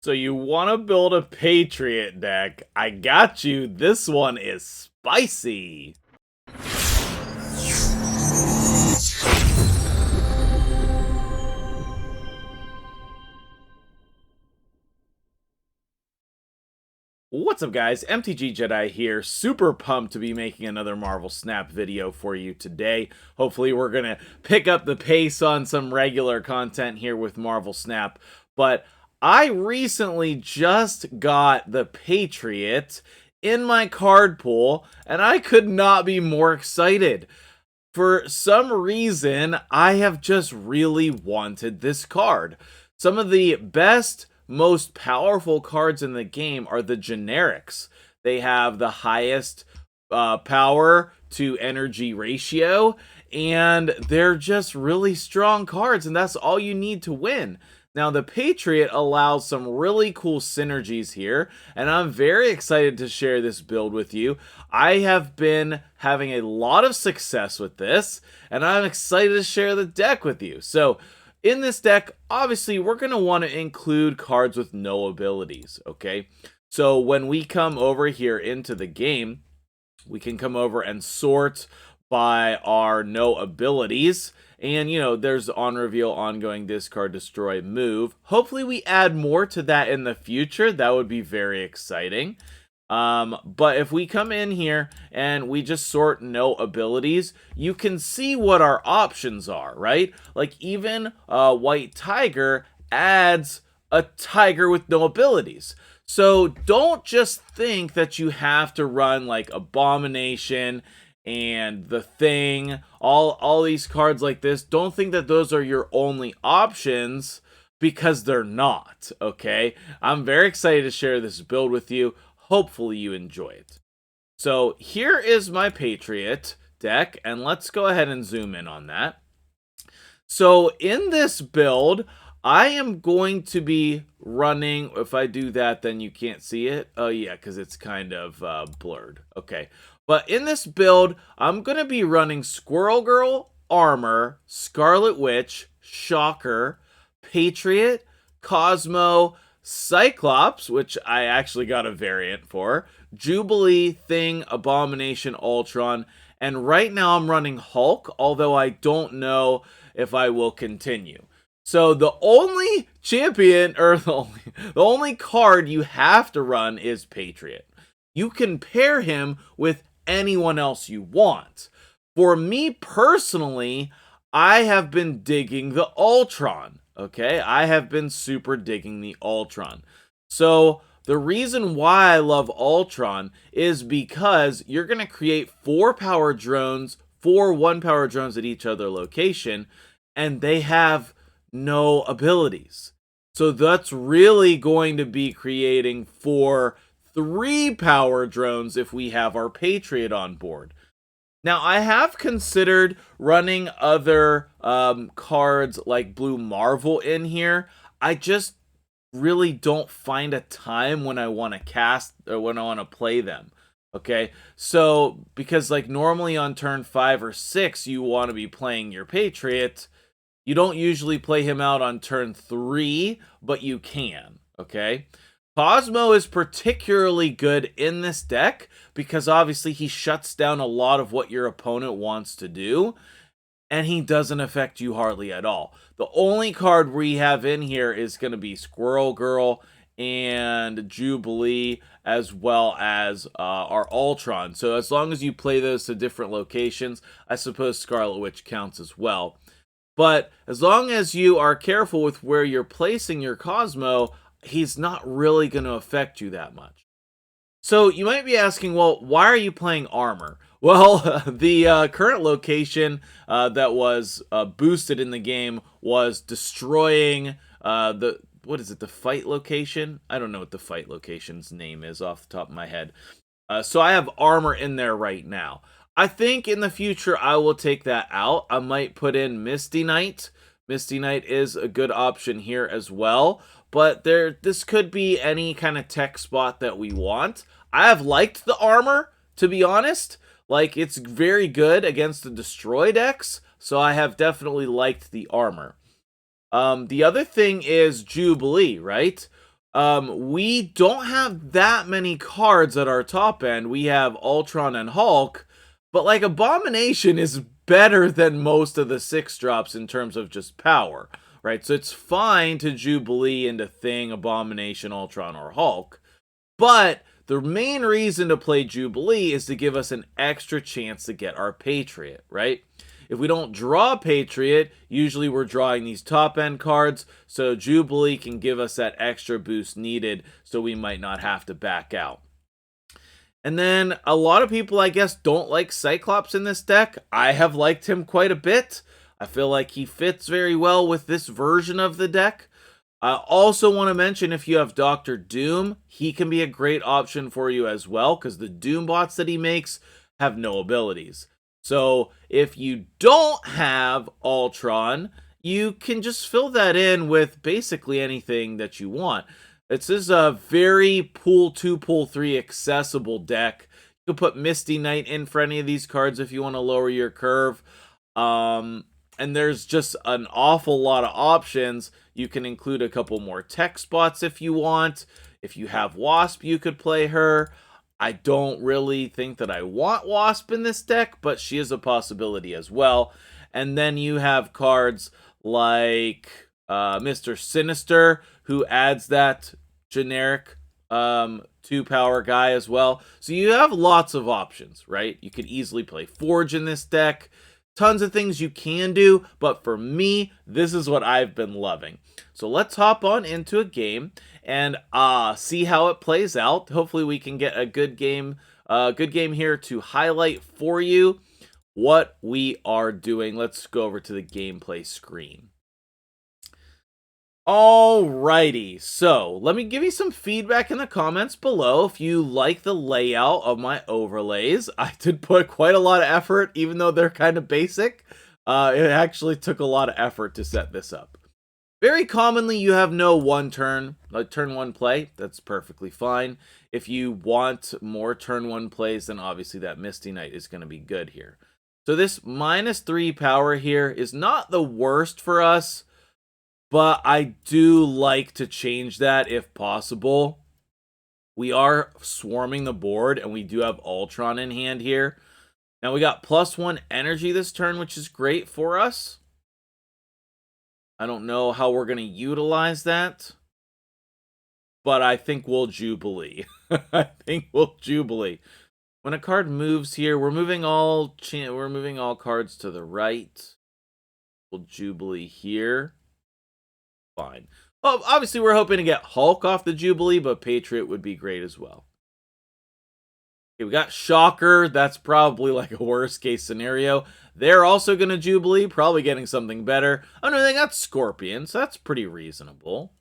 So you want to build a Patriot deck? I got you. This one is spicy. What's up, guys? MtgJedi here. Super pumped to be making another Marvel Snap video for you today. Hopefully we're going to pick up the pace on some regular content here with Marvel Snap. But I recently just got the Patriot in my card pool, and I could not be more excited. For some reason, I have just really wanted this card. Some of the best, most powerful cards in the game are the generics. They have the highest power to energy ratio, and they're just really strong cards, and that's all you need to win. Now, the Patriot allows some really cool synergies here, and I'm very excited to share this build with you. I have been having a lot of success with this, and I'm excited to share the deck with you. So, in this deck, obviously, we're going to want to include cards with no abilities, okay? So, when we come over here into the game, we can come over and sort by our no abilities. And, you know, there's on reveal, ongoing, discard, destroy, move. Hopefully we add more to that in the future. That would be very exciting. But if we come in here and we just sort no abilities, you can see what our options are, right? Like even White Tiger adds a tiger with no abilities. So don't just think that you have to run like Abomination and the Thing, all these cards like this. Don't think that those are your only options, because they're not, okay? I'm very excited to share this build with you. Hopefully you enjoy it. So here is my Patriot deck, and let's go ahead and zoom in on that. So in this build, I am going to be running, if I do that, then you can't see it. Oh yeah, because it's kind of blurred. Okay. But in this build, I'm going to be running Squirrel Girl, Armor, Scarlet Witch, Shocker, Patriot, Cosmo, Cyclops, which I actually got a variant for, Jubilee, Thing, Abomination, Ultron, and right now I'm running Hulk, although I don't know if I will continue. So the only champion, or the only card you have to run is Patriot. You can pair him with anyone else you want. For me personally, I have been digging the Ultron. Okay, I have been super digging the Ultron. So the reason why I love Ultron is because you're going to create 4 power drones, 4 1-power drones at each other location, and they have no abilities. So that's really going to be creating 4 3-power drones if we have our Patriot on board. Now, I have considered running other cards like Blue Marvel in here. I just really don't find a time when I want to cast or when I want to play them. Okay, so because like normally on turn 5 or 6, you want to be playing your Patriot. You don't usually play him out on turn 3, but you can. Okay. Cosmo is particularly good in this deck because obviously he shuts down a lot of what your opponent wants to do, and he doesn't affect you hardly at all. The only card we have in here is going to be Squirrel Girl and Jubilee, as well as our Ultron. So as long as you play those to different locations, I suppose Scarlet Witch counts as well. But as long as you are careful with where you're placing your Cosmo, he's not really going to affect you that much. So you might be asking, well, why are you playing Armor? Well, the current location that was boosted in the game was destroying the fight location? I don't know what the fight location's name is off the top of my head. So I have Armor in there right now. I think in the future I will take that out. I might put in Misty Knight. Misty Knight is a good option here as well. But this could be any kind of tech spot that we want. I have liked the Armor, to be honest. Like, it's very good against the Destroy decks, so I have definitely liked the Armor. The other thing is Jubilee, right? We don't have that many cards at our top end. We have Ultron and Hulk, but like Abomination is better than most of the 6-drops in terms of just power, right? So it's fine to Jubilee into Thing, Abomination, Ultron, or Hulk, but the main reason to play Jubilee is to give us an extra chance to get our Patriot, right? If we don't draw Patriot, usually we're drawing these top end cards, so Jubilee can give us that extra boost needed so we might not have to back out. And then a lot of people, I guess, don't like Cyclops in this deck. I have liked him quite a bit. I feel like he fits very well with this version of the deck. I also want to mention if you have Dr. Doom, he can be a great option for you as well because the Doom bots that he makes have no abilities. So if you don't have Ultron, you can just fill that in with basically anything that you want. This is a very pool 2, pool 3 accessible deck. You can put Misty Knight in for any of these cards if you want to lower your curve. And there's just an awful lot of options. You can include a couple more tech spots if you want. If you have Wasp, you could play her. I don't really think that I want Wasp in this deck, but she is a possibility as well. And then you have cards like Mr. Sinister, who adds that generic 2-power guy as well. So you have lots of options, right? You could easily play Forge in this deck. Tons of things you can do, but for me, this is what I've been loving. So let's hop on into a game and see how it plays out. Hopefully we can get a good game here to highlight for you what we are doing. Let's go over to the gameplay screen. Alrighty, so let me give you some feedback in the comments below if you like the layout of my overlays. I did put quite a lot of effort, even though they're kind of basic. It actually took a lot of effort to set this up. Very commonly, you have no turn 1 play. That's perfectly fine. If you want more turn 1 plays, then obviously that Misty Knight is going to be good here. So this -3 power here is not the worst for us, but I do like to change that if possible. We are swarming the board, and we do have Ultron in hand here. Now we got +1 energy this turn, which is great for us. I don't know how we're going to utilize that, but I think we'll Jubilee. I think we'll Jubilee. When a card moves here, we're moving all cards to the right. We'll Jubilee here. Fine. Well, obviously, we're hoping to get Hulk off the Jubilee, but Patriot would be great as well. Okay, we got Shocker. That's probably like a worst-case scenario. They're also going to Jubilee, probably getting something better. Oh, no, they got Scorpion, so that's pretty reasonable.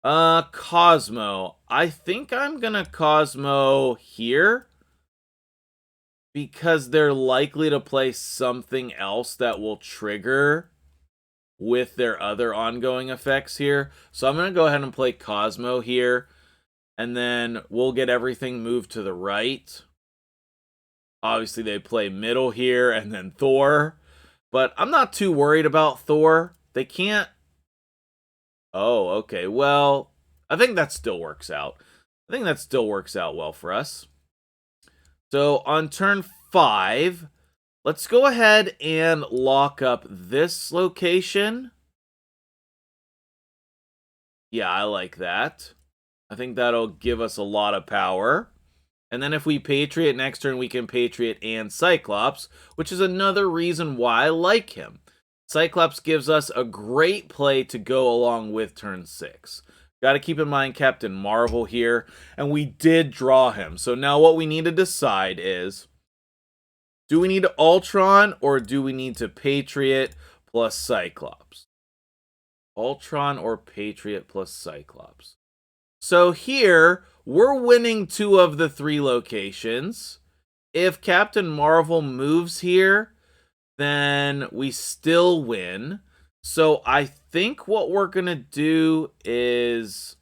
Cosmo. I think I'm going to Cosmo here because they're likely to play something else that will trigger with their other ongoing effects here. So I'm going to go ahead and play Cosmo here, and then we'll get everything moved to the right. Obviously, they play middle here, and then Thor. But I'm not too worried about Thor. They can't... Oh, okay. Well, I think that still works out. I think that still works out well for us. So on turn 5... let's go ahead and lock up this location. Yeah, I like that. I think that'll give us a lot of power. And then if we Patriot next turn, we can Patriot and Cyclops, which is another reason why I like him. Cyclops gives us a great play to go along with turn 6. Got to keep in mind Captain Marvel here, and we did draw him. So now what we need to decide is, do we need Ultron or do we need to Patriot plus Cyclops? Ultron or Patriot plus Cyclops. So here, we're winning 2 of the 3 locations. If Captain Marvel moves here, then we still win. So I think what we're going to do is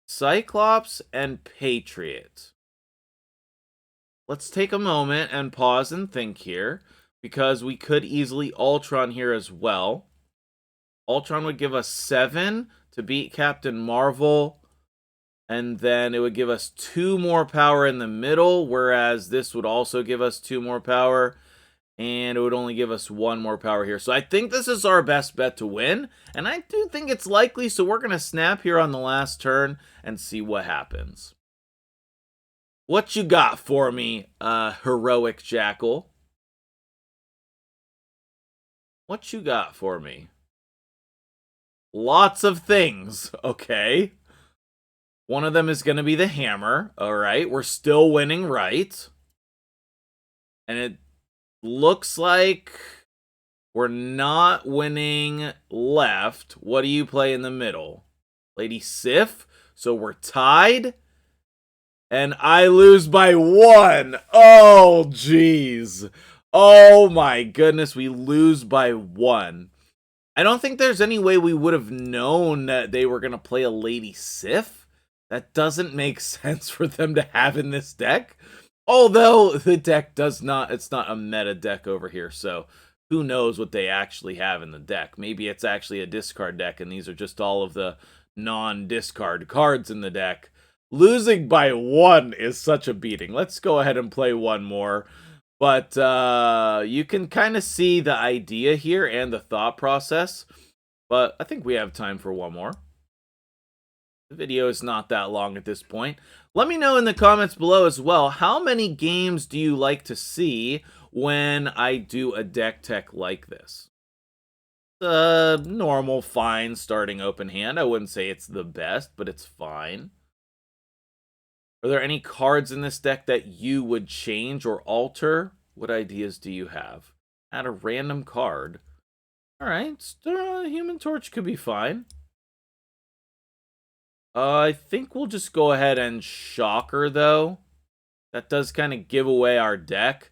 Cyclops and Patriot. Let's take a moment and pause and think here, because we could easily Ultron here as well. Ultron would give us 7 to beat Captain Marvel. And then it would give us 2 more power in the middle, whereas this would also give us 2 more power. And it would only give us 1 more power here. So I think this is our best bet to win. And I do think it's likely, so we're going to snap here on the last turn and see what happens. What you got for me, heroic jackal? What you got for me? Lots of things. Okay. One of them is going to be the hammer. All right. We're still winning, right? And it looks like we're not winning left. What do you play in the middle? Lady Sif. So we're tied. And I lose by 1. Oh, jeez. Oh, my goodness. We lose by 1. I don't think there's any way we would have known that they were going to play a Lady Sif. That doesn't make sense for them to have in this deck. Although the deck does not, it's not a meta deck over here, so who knows what they actually have in the deck. Maybe it's actually a discard deck, and these are just all of the non-discard cards in the deck. Losing by 1 is such a beating. Let's go ahead and play one more. But you can kind of see the idea here and the thought process. But I think we have time for one more. The video is not that long at this point. Let me know in the comments below as well, how many games do you like to see when I do a deck tech like this? Normal, fine starting open hand. I wouldn't say it's the best, but it's fine. Are there any cards in this deck that you would change or alter? What ideas do you have? Add a random card. Alright, Human Torch could be fine. I think we'll just go ahead and Shocker, though. That does kind of give away our deck.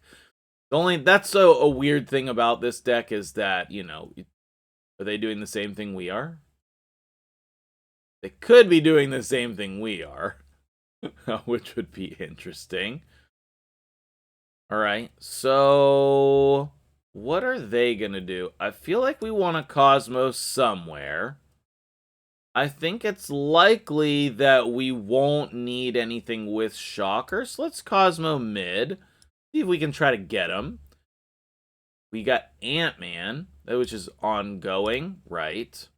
That's a weird thing about this deck is that, you know, are they doing the same thing we are? They could be doing the same thing we are, which would be interesting. Alright, so what are they going to do? I feel like we want a Cosmos somewhere. I think it's likely that we won't need anything with Shocker, so let's Cosmo mid. See if we can try to get him. We got Ant-Man, which is ongoing, right?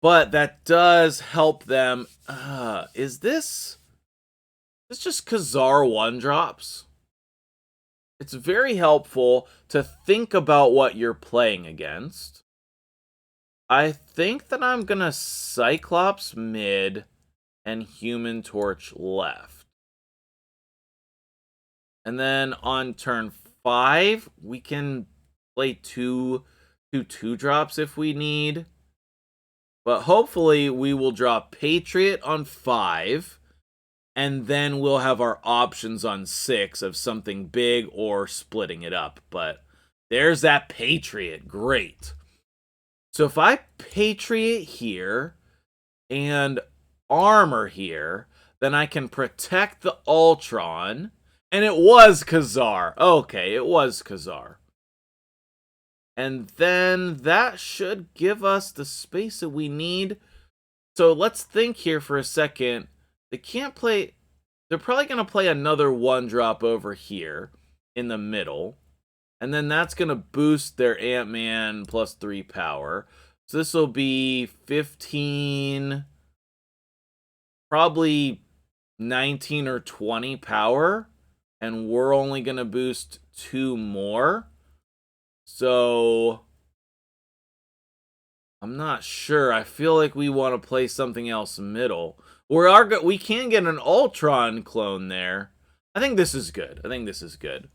But that does help them. Is this just Khazar 1-drops? It's very helpful to think about what you're playing against. I think that I'm going to Cyclops mid and Human Torch left. And then on turn 5, we can play two 2-drops if we need. But hopefully we will draw Patriot on 5. And then we'll have our options on 6 of something big or splitting it up. But there's that Patriot. Great. So if I Patriot here and armor here, then I can protect the Ultron. And it was Khazar. Okay, it was Khazar. And then that should give us the space that we need. So let's think here for a second. They can't play... They're probably going to play another 1-drop over here in the middle. And then that's going to boost their Ant-Man plus 3 power. So this will be 15, probably 19 or 20 power. And we're only going to boost 2 more. So I'm not sure. I feel like we want to play something else middle. We can get an Ultron clone there. I think this is good. I think this is good.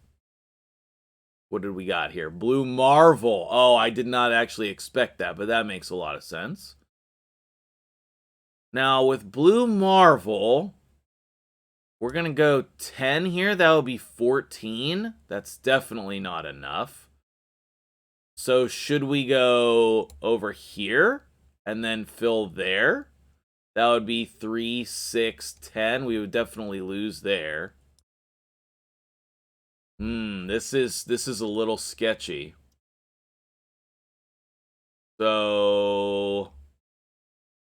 What did we got here? Blue Marvel. Oh, I did not actually expect that, but that makes a lot of sense. Now, with Blue Marvel, we're going to go 10 here. That would be 14. That's definitely not enough. So should we go over here and then fill there? That would be 3, 6, 10. We would definitely lose there. This is a little sketchy. So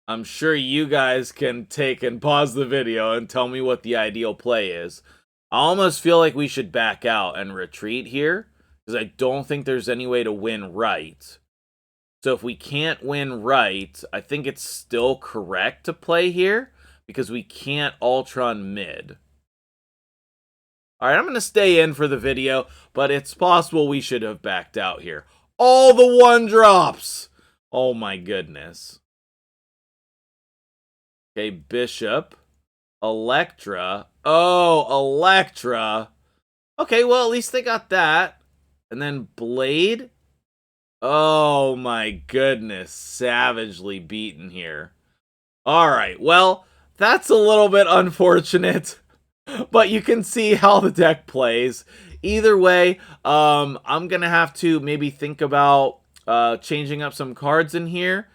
I'm sure you guys can take and pause the video and tell me what the ideal play is. I almost feel like we should back out and retreat here, because I don't think there's any way to win right. So if we can't win right, I think it's still correct to play here, because we can't Ultron mid. Alright, I'm going to stay in for the video, but it's possible we should have backed out here. All the 1-drops! Oh my goodness. Okay, Bishop. Electra. Oh, Electra. Okay, well, at least they got that. And then Blade. Oh my goodness. Savagely beaten here. Alright, well, that's a little bit unfortunate. But you can see how the deck plays. Either way, I'm going to have to maybe think about changing up some cards in here.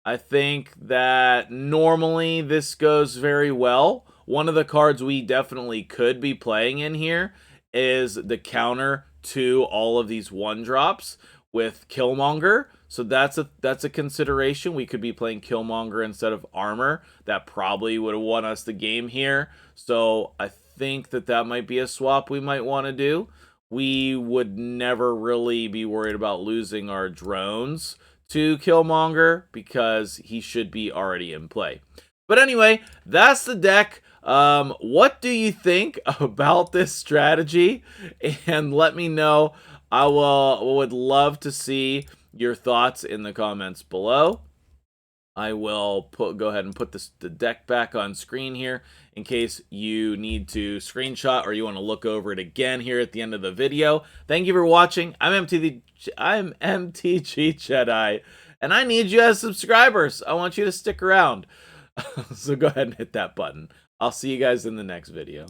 I think that normally this goes very well. One of the cards we definitely could be playing in here is the counter to all of these 1-drops with Killmonger. So that's a consideration. We could be playing Killmonger instead of Armor. That probably would have won us the game here. So I think that might be a swap we might want to do. We would never really be worried about losing our drones to Killmonger because he should be already in play. But anyway, that's the deck. What do you think about this strategy? And let me know. I would love to see your thoughts in the comments below. I will go ahead and put the deck back on screen here in case you need to screenshot or you want to look over it again here at the end of the video. Thank you for watching. I'm MtgJedi, and I need you as subscribers. I want you to stick around. So go ahead and hit that button. I'll see you guys in the next video.